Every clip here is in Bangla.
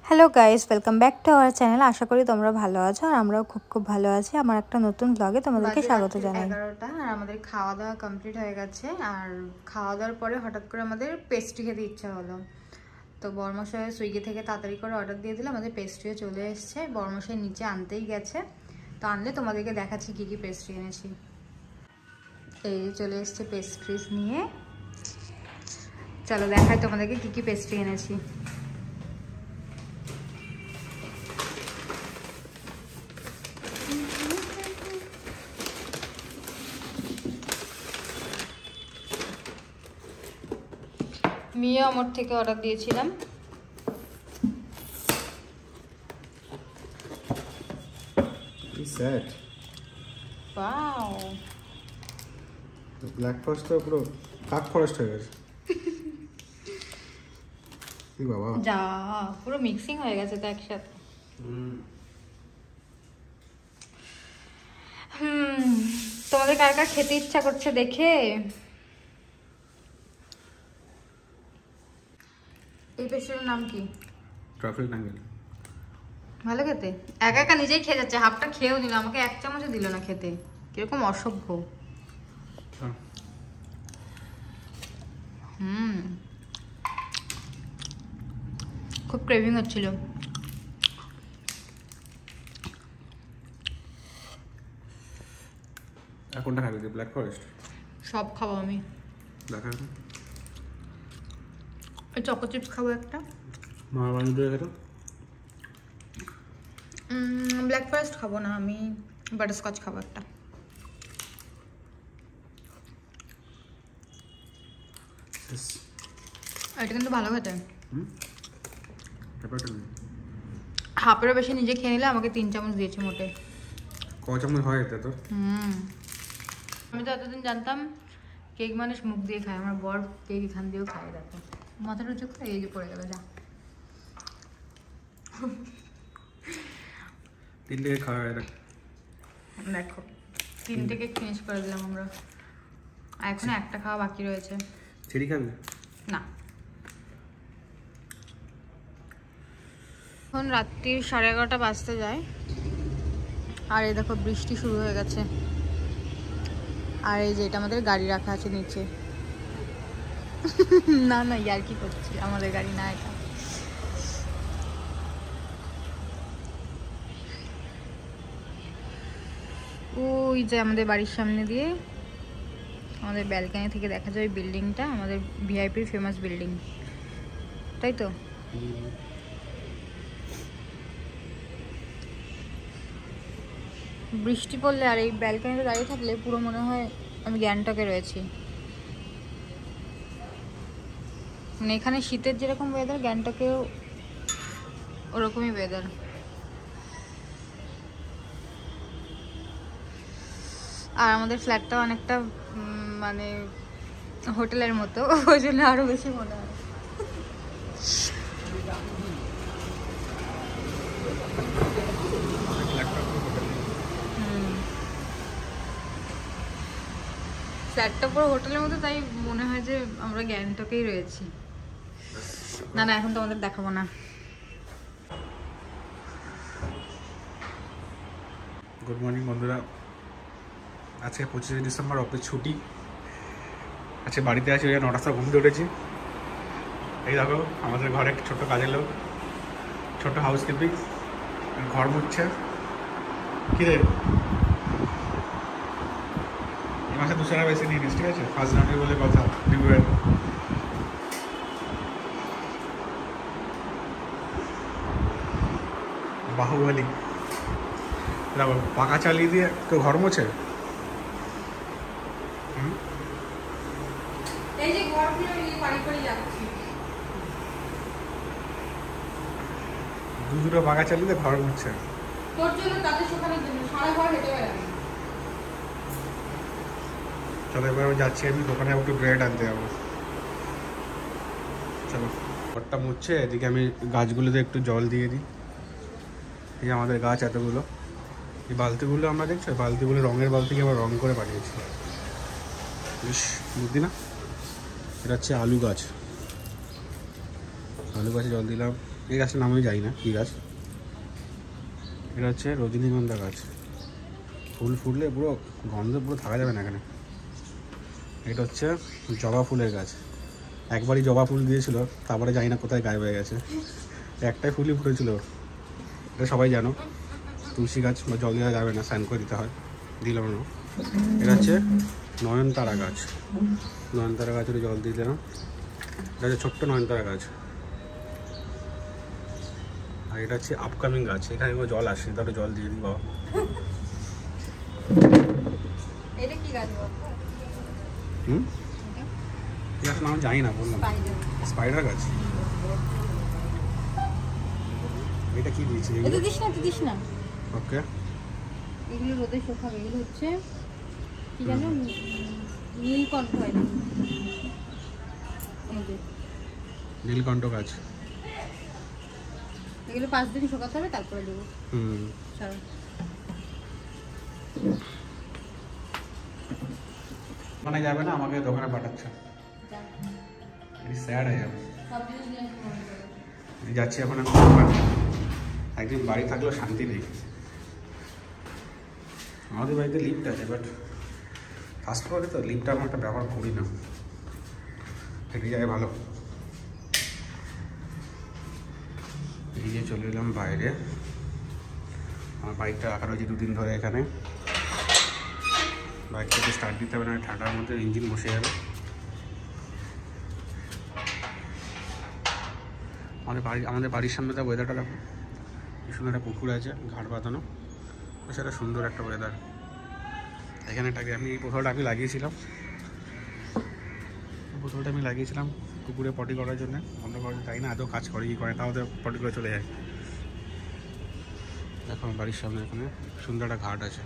Hello guys, welcome back to our channel. আশা করি তোমরা ভালো আছো আর আমরাও খুব ভালো আছি। আমার একটা নতুন ব্লগে তোমাদেরকে স্বাগত জানাই। 11টা আর আমাদের খাওয়া দাওয়া কমপ্লিট হয়ে গেছে। আর খাওয়া দাওয়ার পরে হঠাৎ করে আমাদের পেস্ট্রি খেতে ইচ্ছা হলো, তো বড়মশাই সুইগি থেকে তাড়াতাড়ি করে অর্ডার দিয়ে দিলাম। আমাদের পেস্ট্রিও চলে এসছে, বড়মশাই নিচে আনতেই গেছে, তো আনলে তোমাদেরকে দেখাচ্ছি কী কী পেস্ট্রি এনেছি। এই চলে এসছে পেস্ট্রিজ নিয়ে, চলো দেখাই তোমাদেরকে কী কী পেস্ট্রি এনেছি। মিয়া আমার থেকে অর্ডার দিয়েছিলাম। সেট ওয়াও, ব্ল্যাক ফরেস্ট তো পুরো কাক ফরেস্ট হয়ে গেছে। কি বাবা, যা পুরো মিক্সিং হয়ে গেছে তো একসাথে। তোমাদের কার কার খেতে ইচ্ছা করছে দেখে। এই পেস্ট্রির নাম কি? ট্রাফেল টাঙ্গেল। ভালো খেতে, একা একা নিজেই খেয়ে যাচ্ছে, হাফটা খেয়েও নিল, আমাকে এক চামচও দিল না খেতে, কিরকম অসভ্য। খুব ক্রেভিং হচ্ছিল। কোনটা খাবি তুই? Black forest? সব খাবো আমি। দেখা ওই চকো চিপস খাবো একটা। মা বানিয়ে দিয়ে গেল। ব্ল্যাক ফরেস্ট খাবো না আমি, বাটারস্কচ খাবো একটা। এটা কিন্তু ভালো খেতে। হাফেরও বেশি নিজে খেয়ে নিলে, আমাকে 3 চামচ দিয়েছে মোটে। ক চামচ হয় এটা তো? আমি তো এতদিন জানতাম কেক মানুষ মুখ দিয়ে খায়, আমার বর কেক এখান দিয়েও খায়। দেখো মাথাটা উঁচু করে, এই যে পড়ে গেল। যা 3 থেকে খাওয়া হয়। দেখো 3টে কেক ফিনিশ করে দিলাম আমরা, আর এখন একটা খাওয়া বাকি রয়েছে। চেরি খাবি না। এখন রাত্রির 11:30 বাজতে যায়, আর এই দেখো বৃষ্টি শুরু হয়ে গেছে। আর এই যে এটা আমাদের গাড়ি রাখা আছে নিচে। না না, ইয়ার কি করছি, আমাদের গাড়ি না এটা। ওই যে আমাদের বাড়ির সামনে দিয়ে আমাদের ব্যালকনি থেকে দেখা যায় বিল্ডিংটা, আমাদের ভিআইপির ফেমাস বিল্ডিং, তাই তো। বৃষ্টি পড়লে আর এই ব্যালকনিতে দাঁড়িয়ে থাকলে পুরো মনে হয় আমি গ্যাংটকে রয়েছি। মানে এখানে শীতের যেরকম ওয়েদার, গ্যাংটকেও ওরকমই ওয়েদার। আর আমাদের ফ্ল্যাটটাও অনেকটা মানে হোটেলের মতো, ওই জন্য আরো বেশি মনে হয়। ফ্ল্যাটটা পুরো হোটেলের মতো, তাই মনে হয় যে আমরা গ্যাংটকেই রয়েছি। না না, এখন তো আমাদের দেখাবো না। গুড মর্নিং বন্ধুরা, আজকে 25শে ডিসেম্বর, অফিস ছুটি। আজকে বাড়িতে আছি, ওই 9টার সময় ঘুম থেকে উঠেছি। এই দেখো আমাদের ঘরে একটা ছোট্ট কাজের লোক, ছোট্ট হাউসকিপিং, ঘর মুছছে। কী রে, এই মাসে 200 টাকা বেশি নিয়ে নিস, ঠিক আছে? ফার্স্ট জানুয়ারি বলে কথা, রিভিউয়ের। বাহুবলী দেখো, পাখা চালিয়ে দিয়ে কেউ ঘর মোছে। এই যে ঘরগুলো নিয়ে বাড়ি করে যাচ্ছি, দুটো পাখা চালিয়ে দিয়ে ঘর মুছছে। তোর জন্য, তাদের শুকানোর জন্য, সারা ঘর হেঁটে বেড়াবি। চলো এবার আমি যাচ্ছি, আমি দোকানে একটু ব্রেড আনতে যাবো। চলো, ঘরটা মুছছে, এদিকে আমি গাছগুলোতে একটু জল দিয়ে দিই। এই যে আমাদের গাছ এতগুলো, এই বালতিগুলো আমরা দেখছো, বালতিগুলো রঙের বালতিকে আবার রং করে পাঠিয়েছি। বেশ বুদ্ধি না? এটা হচ্ছে আলু গাছ, আলু গাছে জল দিলাম। এই গাছটার নাম আমি জানি না কী গাছ। এটা হচ্ছে রজনীগন্ধা গাছ, ফুল ফুললে পুরো গন্ধ পুরো থাকা যাবে না এখানে। এটা হচ্ছে জবা ফুলের গাছ, একবারই জবা ফুল দিয়েছিল, তারপরে জানি না কোথায় গায়েব হয়ে গেছে, একটাই ফুলই ফুটেছিল। এটা সবাই জানো, তুলসী গাছ বা জল দেওয়া যাবে না, স্নান করে দিতে হয়, দিলাম না। এটা হচ্ছে নয়নতারা গাছ, নয়নতারা গাছের জল দিয়ে দিলাম। এটা হচ্ছে ছোট্ট নয়নতারা গাছ। আর এটা হচ্ছে আপকামিং গাছ, এখানে কোনো জল আসে, তারপরে জল দিয়ে দিই বাবা। এটা কি গাছ? এই গাছ নাম জানি না, বললাম স্পাইডার গাছ। এটা কি দিয়েছে? এটা দিস না, দিস না। ওকে, এগুলো রোদে শুকাবে। এগুলো হচ্ছে কি জানো, নীলকণ্ঠ হয় না, নীলকণ্ঠ গাছ। এগুলো 5 দিন শুকাতে হবে, তারপরে দেবো। চলো মানে যাবে না, আমাকে দোকানে পাঠাচ্ছে, স্যাড হয়ে যাবে। যাচ্ছি এখন আমি দোকানে। একদিন বাড়ি থাকলেও শান্তি নেই। আমাদের বাড়িতে লিফট আছে, বাট ফার্স্ট ফ্লোরে তো লিফটটা আমার একটা ব্যবহার করি না, হেঁটে যায় ভালো। এই যে চলে এলাম বাইরে, আমার বাইকটা রাখা রয়েছে 2 দিন ধরে এখানে। বাইকটাকে স্টার্ট দিতে হবে না, ঠান্ডার মধ্যে ইঞ্জিন বসে যাবে। আমাদের বাড়ির সামনে তার ওয়েদারটা দেখো, কি সুন্দর একটা পুকুর আছে, ঘাট বাঁধানো, সেটা সুন্দর একটা ওয়েদার। এখানে আমি এই বোতলটা আমি লাগিয়েছিলাম পুকুরে পটি করার জন্য, বন্ধ করার জন্য, তাই না আদৌ কাজ করে কি করে, তাও পটি করে চলে যায়। দেখো বাড়ির সামনে এখানে সুন্দর একটা ঘাট আছে।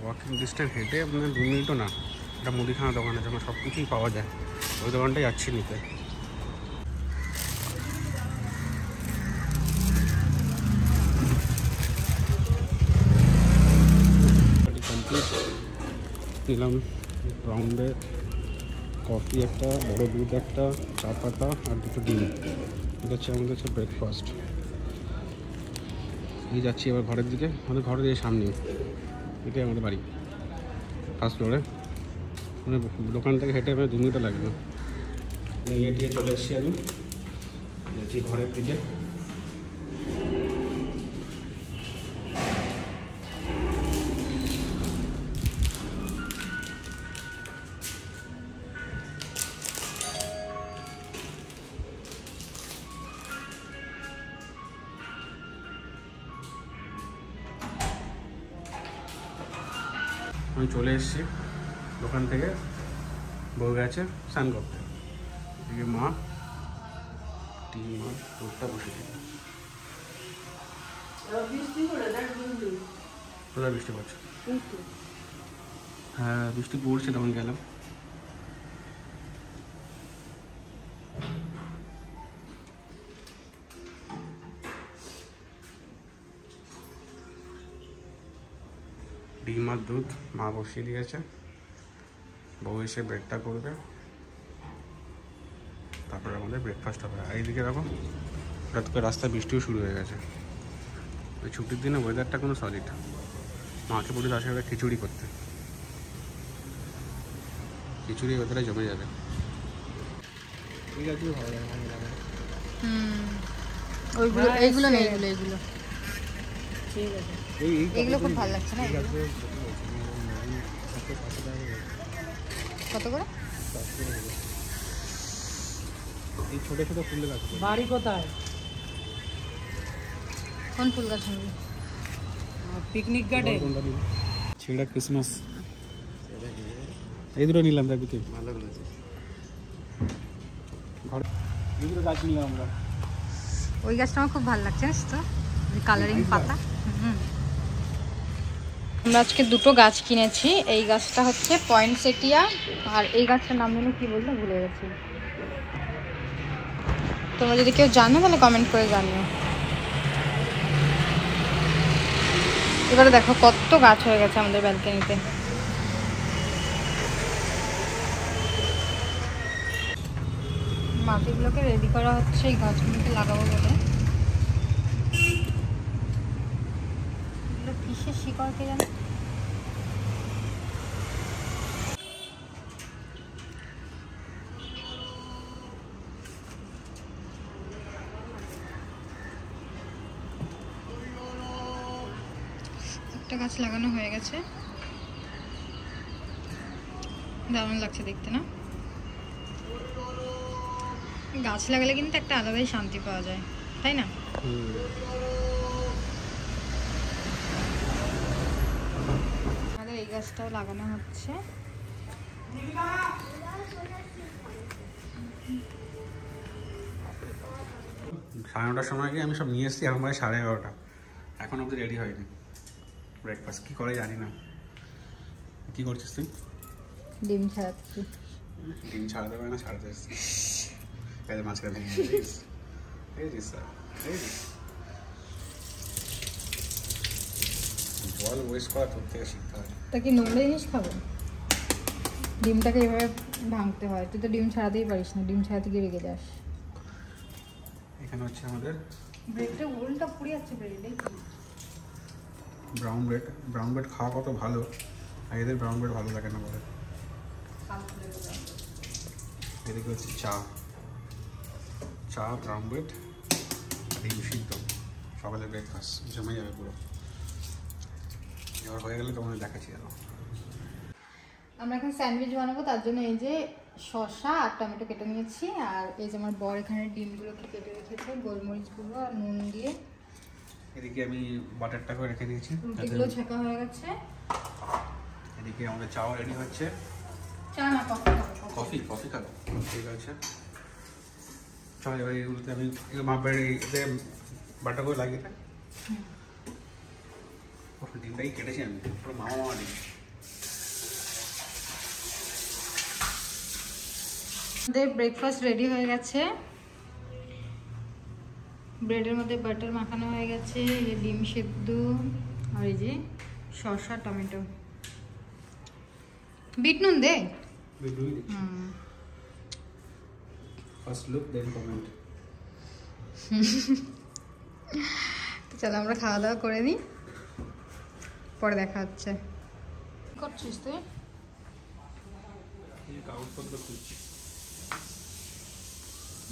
ওয়াকিং ডিস্টেন্স হেঁটে আপনার 2 মিনিটও না, একটা মুদিখানা দোকান আছে, সব কিছুই পাওয়া যায়, ওই দোকানটাই যাচ্ছি নিতে। কমপ্লিট নিলাম রাউন্ডে কফি একটা, বড় দুধ একটা, চা পাতা আর 2টো ডিম। এটা হচ্ছে আমাদের হচ্ছে ব্রেকফাস্ট। এই যাচ্ছি এবার ঘরের দিকে, আমাদের ঘরের এই সামনে, এটাই আমাদের বাড়ি ফার্স্ট ফ্লোরে। মানে দোকান থেকে হেঁটে 2 মিনিটও লাগবে। দিয়ে চলে এসেছি আমি, যাচ্ছি ঘরের দিকে। আমি চলে এসেছি দোকান থেকে, বউ গেছে স্নান করতে, এদিকে মা ডিম আর দুধটা বসে দিল। কোথায় বৃষ্টি পড়ছে? হ্যাঁ বৃষ্টি পড়ছে, তখন গেলাম। ডিম আর দুধ মা বসিয়ে দিয়েছে, বউ এসে ব্রেকটা করবে, তারপরে আমাদের ব্রেকফাস্ট হবে। আর এইদিকে দেখো হঠাৎ করে রাস্তায় বৃষ্টিও শুরু হয়ে গেছে। ওই ছুটির দিনে ওয়েদারটা কোনো সলিড। মাকে বলি তার সাথে খিচুড়ি করতে, খিচুড়ি ওয়েদারে জমে যাবে। ঠিক আছে, ভালো লাগে। ওইগুলো এইগুলো নেই, এগুলো ঠিক আছে, এইগুলো খুব ভালো লাগছে না। কত করে? এই ছোট ছোট ফুলের গাছ। বাড়ি কোথায়? কোন ফুল গাছ নেবে? Picnic garden. ছেড়া ক্রিসমাস, এই দুটো নিলাম। দেখবি তুই ভালো করেছিস। ঘরে এই দুটো গাছ নিলাম আমরা। ওই গাছটা আমার খুব ভালো লাগছে তো, কালারিং পাতা। আমরা আজকে 2টো গাছ কিনেছি। এই গাছটা হচ্ছে পয়েন্টসেটিয়া, আর এই গাছটার নাম যেন কি বললো, ভুলে গেছি। তোমরা যদি কেউ জানো তাহলে কমেন্ট করে জানিও। এবারে দেখো কত গাছ হয়ে গেছে আমাদের ব্যালকনিতে। মাটিগুলোকে রেডি করা হচ্ছে এই গাছগুলোকে লাগাবো বলে। এগুলো কিসের শিকড় কে জানো? একটা গাছ লাগানো হয়ে গেছে, দারুণ লাগছে দেখতে না? গাছ লাগালে কিন্তু একটা আলাদাই শান্তি পাওয়া যায়, তাই না? আমাদের এই গাছটাও লাগানো হচ্ছে। সাড়ে 9টার সময় গিয়ে আমি সব নিয়ে এসেছি, এখন প্রায় 11:30। এখন অবধি রেডি হয়নি ব্রেকফাস্ট। কী করে জানি না। কী করছিস তুই? ডিম ছাড়াচ্ছি। ডিম ছাড়াতে পারে না, ছাড়াতে এসছি। মাঝখানে জল ওয়েস্ট করা তোর থেকে শিখতে হয়। তা কি নোংরা জিনিস খাবো? ডিমটাকে এভাবে ভাঙতে হয়। তুই তো ডিম ছাড়াতেই পারিস না, ডিম ছাড়াতে গিয়ে রেগে যাস। এখানে হচ্ছে আমাদের ব্রেডটা উল্টা পুড়ে যাচ্ছে। ব্রেডে ব্রাউন ব্রেড। ব্রাউন ব্রেড খাওয়া কত ভালো, আর এদের ব্রাউন ব্রেড ভালো লাগে না বলে। এদিকে হচ্ছে চা, ব্রাউন ব্রেড, ডিম সিদ্ধ, সকালে ব্রেকফাস্ট জমে যাবে পুরো। এবার হয়ে গেলে তোমাদের দেখাচ্ছি। আরো আমরা এখন স্যান্ডউইচ বানাবো, তার জন্য এই যে শসা আর টমেটো কেটে নিয়েছি, আর এই যে আমার বর এখানে ডিমগুলোকে কেটে রেখেছে গোলমরিচগুলো আর নুন দিয়ে। এদিকে আমি বাটারটা করে রেখে দিয়েছি, রুটিগুলো ছেঁকা হয়ে গেছে। এদিকে আমাদের চাও রেডি হচ্ছে। চা না কফি? কফি খাবো, ঠিক আছে। চল এবার এগুলোতে আমি মাপের এতে বাটার করে লাগিয়ে থাকি। ডিমটাই কেটেছি আমি, পুরো মামা ডিম। আমাদের ব্রেকফাস্ট রেডি হয়ে গেছে। ব্রেডের মধ্যে বাটার মাখানো হয়ে গেছে, এই যে ডিম সেদ্ধ আর এই যে শসা টমেটো। বিট নুন দে। ফার্স্ট লুক দেন কমেন্ট। তো চলো আমরা খাওয়া দাওয়া করে নিই, পরে দেখা হচ্ছে। কি করছিস তুই? কাগজপত্র খুঁজছি।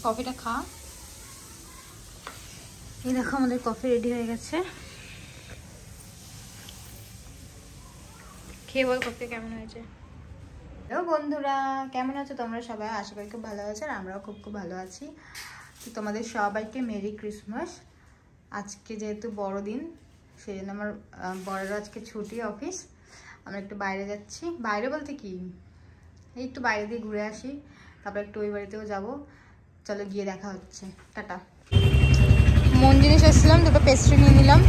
কফিটা খা। এই দেখো আমাদের কফি রেডি হয়ে গেছে। খেয়ে বল কফি কেমন হয়েছে। হ্যালো বন্ধুরা, কেমন আছো তোমরা সবাই? আশা করি খুব ভালো আছো, আর আমরাও খুব ভালো আছি। তো তোমাদের সবাইকে মেরি ক্রিসমাস। আজকে যেহেতু বড়দিন, সেই জন্য আমার বড়ের আজকে ছুটি অফিস। আমরা একটু বাইরে যাচ্ছি। বাইরে বলতে কি, এই একটু বাইরে দিয়ে ঘুরে আসি, তারপর একটু ওই বাড়িতেও যাবো। চলো গিয়ে দেখা হচ্ছে, টাটা। মন জিনিস এসেছিলাম, দুটো পেস্ট্রি নিয়ে নিলাম।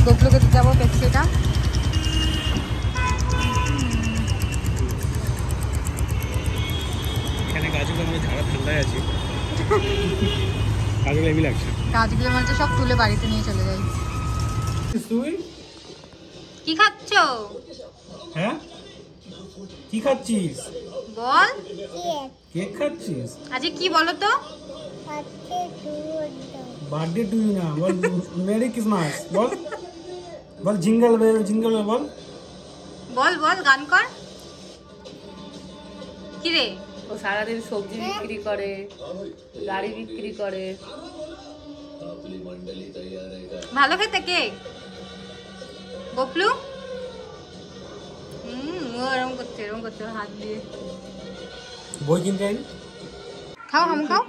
গোপলোকে যাবো পেস্ট্রিটা। এখানে গাছগুলো আমাদের ঝাড়া ঠান্ডায় আছে। গাছগুলো এমনি লাগছে। গাছগুলো মানে সব তুলে বাড়িতে নিয়ে চলে যাই। তুই কি খাচ্ছ? হ্যাঁ কি খাচ্ছিস? বল। কেক খাচ্ছিস? আজকে কি বলো তো? বার্থডে টু ইউ না, বল মেরি ক্রিসমাস। বল বল জিঙ্গল বেল জিঙ্গল বেল বল। বল বল গান কর। কি রে? ও সারাদিন সবজি বিক্রি করে, গাড়ি বিক্রি করে। ভালো খেতে কেক গোপলু। ও এরকম করছে হাত দিয়ে। বই কিনতে আই। খাও হাম খাও।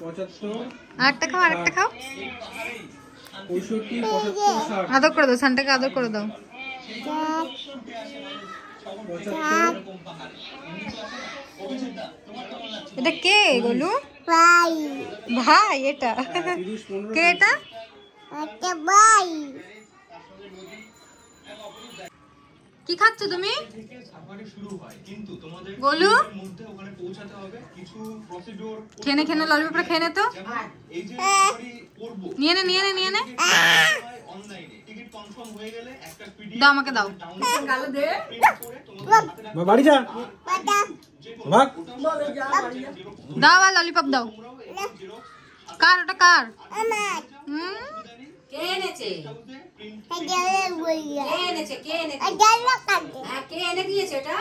75 আরেকটা খাও, আরেকটা খাও। 65 75 60 আদর করে দাও, সানটাকে আদর করে দাও। এটা কে গোলু? ভাই। ভাই এটা কে? এটা ভাই। কি খাচ্ছ তুমি? গোলু খেনে খেনে ললিপপটা খেয়ে নে তো, নিয়ে নে নিয়ে নে নিয়ে নে। দাও আমাকে দাও। বাড়ি যা, দাও আর ললিপপ দাও। কার ওটা কার? কে এনেছে? কে এনে দিয়েছে এটা?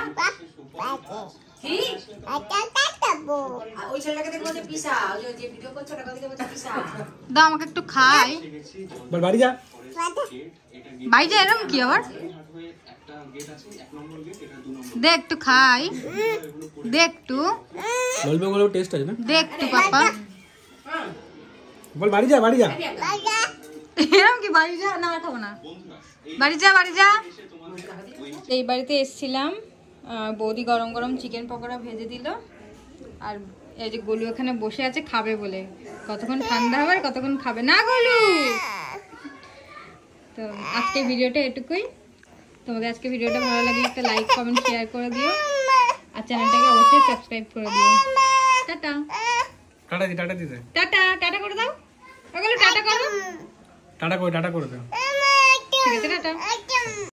কি? ওই ছেলেটাকে দেখবো যে পিসা, ওই যে ভিডিও করছে ওটা দেখবো যে পিসা। দাও আমাকে একটু খাই। বাড়ি যা, বাড়ি যা। এরকম কি আবার? দে একটু খাই, দে একটু, ললিপপগুলো টেস্ট আছে না? দে একটু পাপা। বল বাড়ি যা, বাড়ি যা। এরকম কি বাড়ি যা? না আর খাবো না, বাড়ি যা বাড়ি যা। এই বাড়িতে এসেছিলাম, বৌদি গরম গরম চিকেন পকোড়া ভেজে দিল, আর এই যে গোলু এখানে বসে আছে খাবে বলে। কতক্ষণ ঠান্ডা হবে আর কতক্ষণ খাবে না গোলু। তো আজকে ভিডিওটা এটুকুই। তোমাদের আজকে ভিডিওটা ভালো লাগলে একটা লাইক কমেন্ট শেয়ার করে দিও, আর চ্যানেলটাকে অবশ্যই সাবস্ক্রাইব করে দিও। টাটা টাটা দি, টাটা দিতে, টাটা টাটা করে দাও। ওগুলো টাটা করো, টাটা করে দাও। ঠিক আছে টাটা।